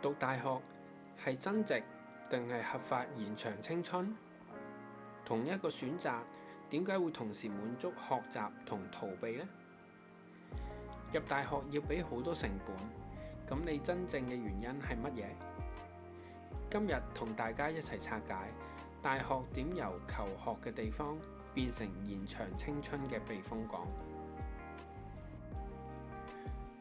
讀大學係增值定係合法延長青春？同一個選擇點解會同時滿足學習同逃避呢？入大學要俾好多成本，咁你真正嘅原因係乜嘢？今日同大家一齊拆解大學點由求學嘅地方變成延長青春嘅避風港。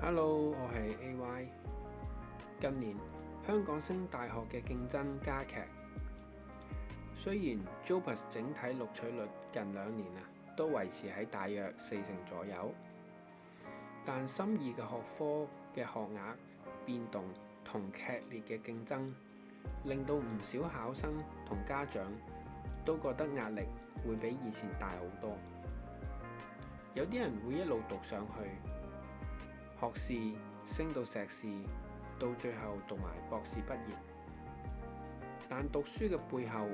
Hello， 我係 AY。近年香港升大學嘅競爭加劇，雖然 JUPAS 整體錄取率近2年都維持喺大約40%左右，但心儀嘅學科嘅學額變動同劇烈嘅競爭，令到唔少考生同家長都覺得壓力會比以前大好多。有啲人會一路讀上去，學士升到碩士，到最後讀埋博士畢業。但讀書嘅背後，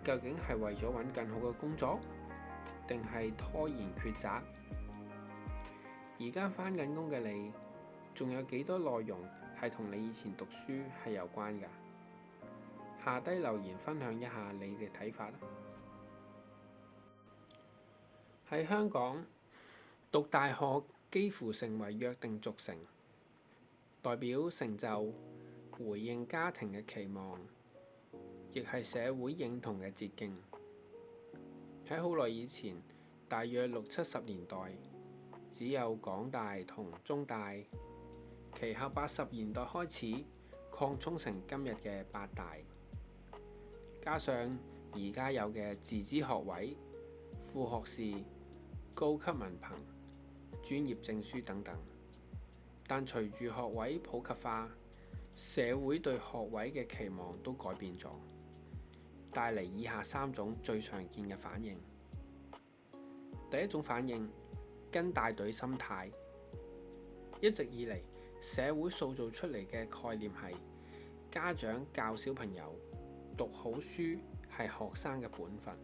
究竟係為咗揾更好嘅工作，定係拖延抉擇？而家返緊工嘅你，仲有幾多內容係同你以前讀書係有關㗎？下低留言分享一下你嘅睇法啦。喺香港，讀大學幾乎成為約定俗成，代表成就、回應家庭嘅期望，亦係社會認同嘅捷徑。喺好耐以前，大約60、70年代，只有港大同中大，其後80年代開始擴充成今日嘅8大，加上而家有嘅自資學位、副學士、高級文憑、專業證書等等。但隨住學位普及化，社會對學位嘅期望都改變咗，帶嚟以下3種最常見嘅反應。第一種反應，跟大隊心態。一直以嚟，社會塑造出嚟嘅概念係家長教小朋友讀好書係學生嘅本分，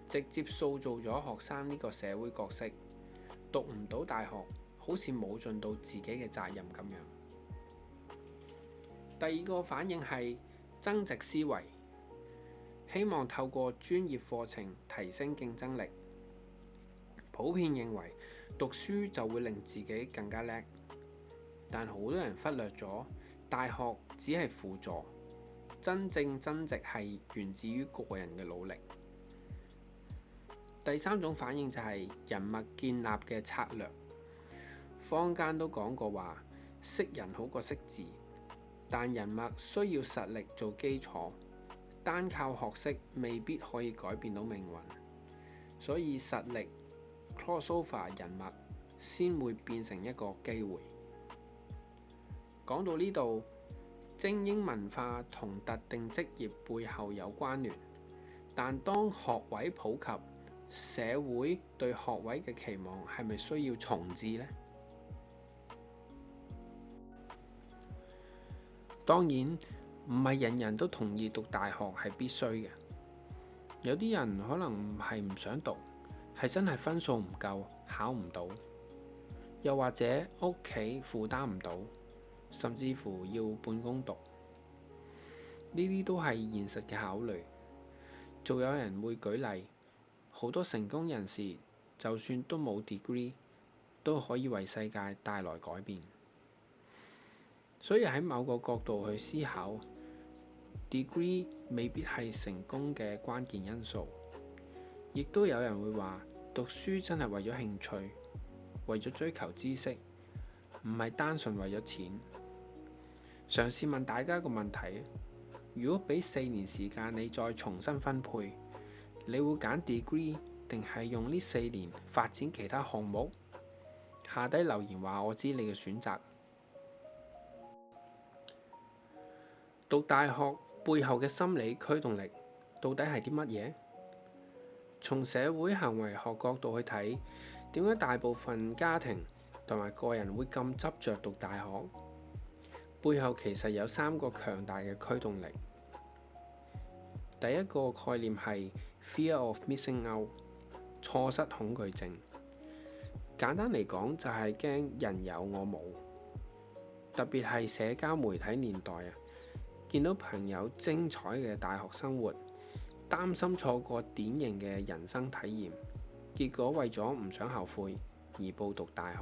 直接塑造咗學生呢個社會角色，讀唔到大學好似冇盡到自己嘅責任咁樣。第二個反應係增值思維，希望透過專業課程提升競爭力，普遍認為讀書就會令自己更加叻，但好多人忽略咗大學只係輔助，真正增值係源自於個人嘅努力。第三種反應就係人脈建立嘅策略。坊間都講過話，識人好過識字，但人脈需要實力做基礎，單靠學識未必可以改變到命運，所以實力 crossover 人脈先會變成一個機會。講到呢度，精英文化同特定職業背後有關聯，但當學位普及，社會對學位嘅期望係咪需要重置呢？當然唔係人人都同意讀大學係必須嘅，有啲人可能唔係唔想讀，係真係分數唔夠，考唔到，又或者屋企負擔唔到，甚至乎要半工讀，呢啲都係現實嘅考慮。仲有人會舉例，好多成功人士就算都冇 degree， 都可以為世界帶來改變。所以喺某個角度去思考， degree 未必係成功嘅關鍵因素。亦都有人會話，讀書真係為咗興趣，為咗追求知識，唔係單純為咗錢。嘗試問大家一個問題，如果俾4年時間你再重新分配，你會揀 degree 定係用呢4年發展其他項目？下低留言話我知你嘅選擇。讀大學背後嘅心理驅動力到底係啲乜嘢？從社會行為學角度去睇，點解大部分家庭同埋個人會咁執着讀大學？背後其實有3個強大嘅驅動力。第一個概念係 Fear of Missing Out， 錯失恐懼症。簡單嚟講就係驚人有我冇。特別係社交媒體年代啊，見到朋友精彩嘅大學生活，擔心錯過典型嘅人生體驗，結果為咗唔想後悔而報讀大學。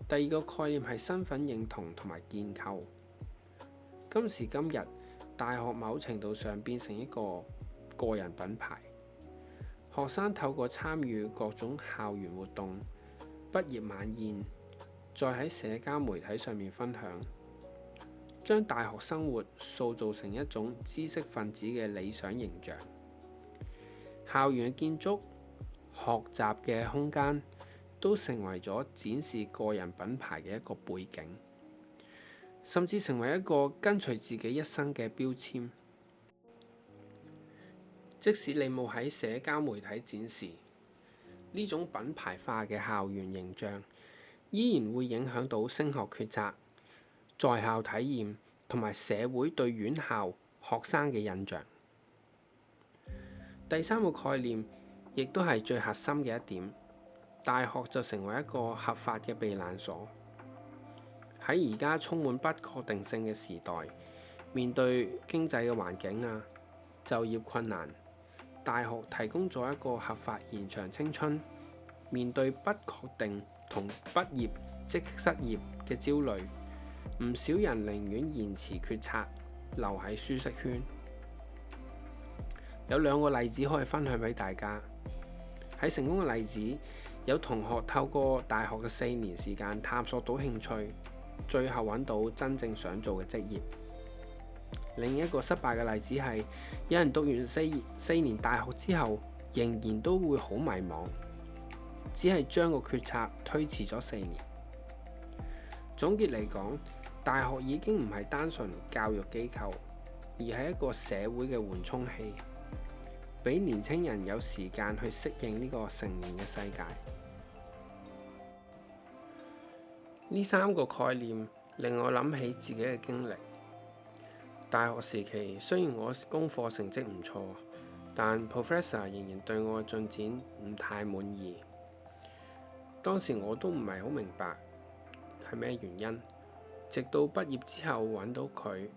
第二個概念係身份認同同埋建構。今時今日，大學某程度上變成一個個人品牌。學生透過參與各種校園活動、畢業晚宴，再喺社交媒體上面分享，將大學生活塑造成一種知識分子嘅理想形象。校園嘅建築、學習嘅空間，都成為咗展示個人品牌嘅一個背景，甚至成為一個跟隨自己一生嘅標籤。即使你冇喺社交媒體展示，呢種品牌化嘅校園形象，依然會影響到升學決策、在校體驗同埋社會對院校學生嘅印象。第三個概念，亦都係最核心嘅一點，大學就成為一個合法嘅避難所。喺而家充滿不確定性嘅時代，面對經濟嘅環境啊、就業困難，大學提供咗一個合法延長青春、面對不確定同畢業即失業嘅焦慮，唔少人寧願延遲決策，留喺舒適圈。有兩個例子可以分享俾大家。喺成功嘅例子，有同學透過大學嘅4年時間探索到興趣，最後揾到真正想做嘅職業。另一個失敗嘅例子係，有人讀完四年大學之後，仍然都會好迷茫，只係將個決策推遲咗4年。總結嚟講，大學已經唔係單純教育機構，而係一個社會嘅緩衝器，俾年青人有時間去適應呢個成年嘅世界。呢3個概念令我諗起自己嘅經歷。大學時期雖然我功課成績唔錯，但 Professor 仍然對我嘅進展唔太滿意。當時我都唔係好明白係咩原因，直到畢業之後揾到佢，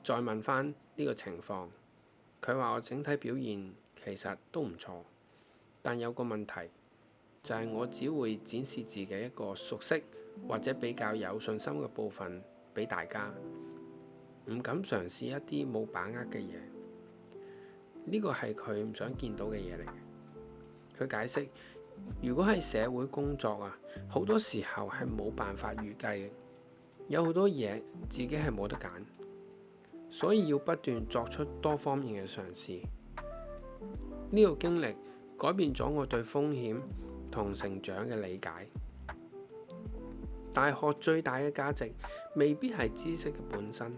再問翻呢個情況，佢話我整體表現其實都唔錯，但有個問題就係我只會展示自己一個熟悉或者比較有信心嘅部分俾大家，唔敢嘗試一啲冇把握嘅嘢。呢個係佢唔想見到嘅嘢嚟嘅。佢解釋，如果係社會工作啊，好多時候係冇辦法預計嘅，有好多嘢自己係冇得揀，所以要不斷作出多方面嘅嘗試。呢個經歷改變咗我對風險同成長嘅理解。大學最大嘅價值未必係知識嘅本身，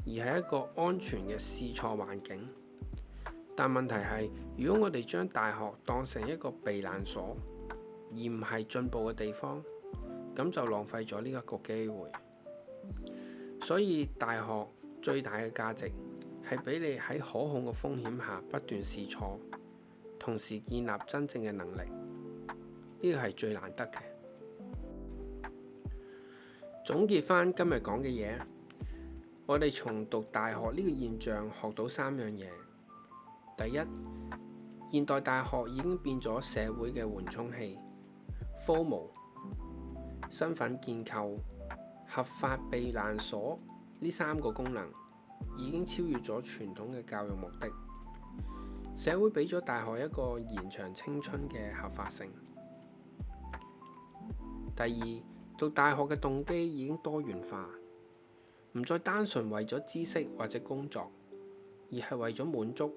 而係一個安全嘅試錯環境。但問題係，如果我哋將大學當成一個避難所，而唔係進步嘅地方，咁就浪費咗呢一個機會。所以大學最大嘅價值係俾你喺可控嘅風險下不斷試錯，同時建立真正嘅能力。呢個係最難得嘅。總結返今日講嘅嘢，我哋從讀大學呢個現象學到3樣嘢。第一，現代大學已經變咗社會嘅緩衝器。FOMO、身份建構、合法避難所呢3個功能已經超越咗傳統嘅教育目的。社會俾咗大學一個延長青春嘅合法性。第二，讀大學嘅動機已經多元化，唔再單純為咗知識或者工作，而係為咗滿足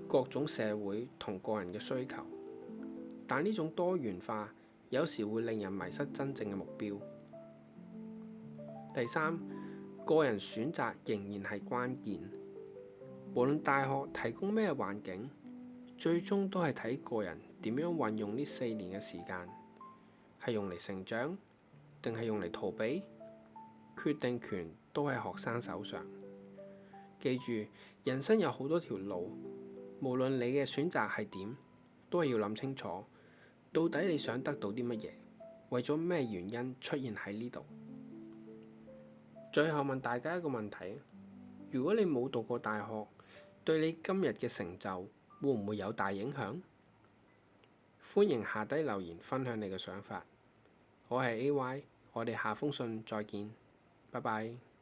各種社會同個人嘅需求。但呢種多元化有時會令人迷失真正嘅目標。第三，個人選擇仍然係關鍵。無論大學提供咩環境，最終都係睇個人點樣運用呢4年嘅時間，係用嚟成長定係用嚟逃避？決定權都喺學生手上。記住，人生有好多條路，無論你嘅選擇係點，都係要諗清楚，到底你想得到啲乜嘢，為咗咩原因出現喺呢度。最後問大家一個問題：如果你冇讀過大學，對你今日嘅成就會唔會有大影響？歡迎下低留言分享你嘅想法。我係 AY，我哋下封信再見，拜拜。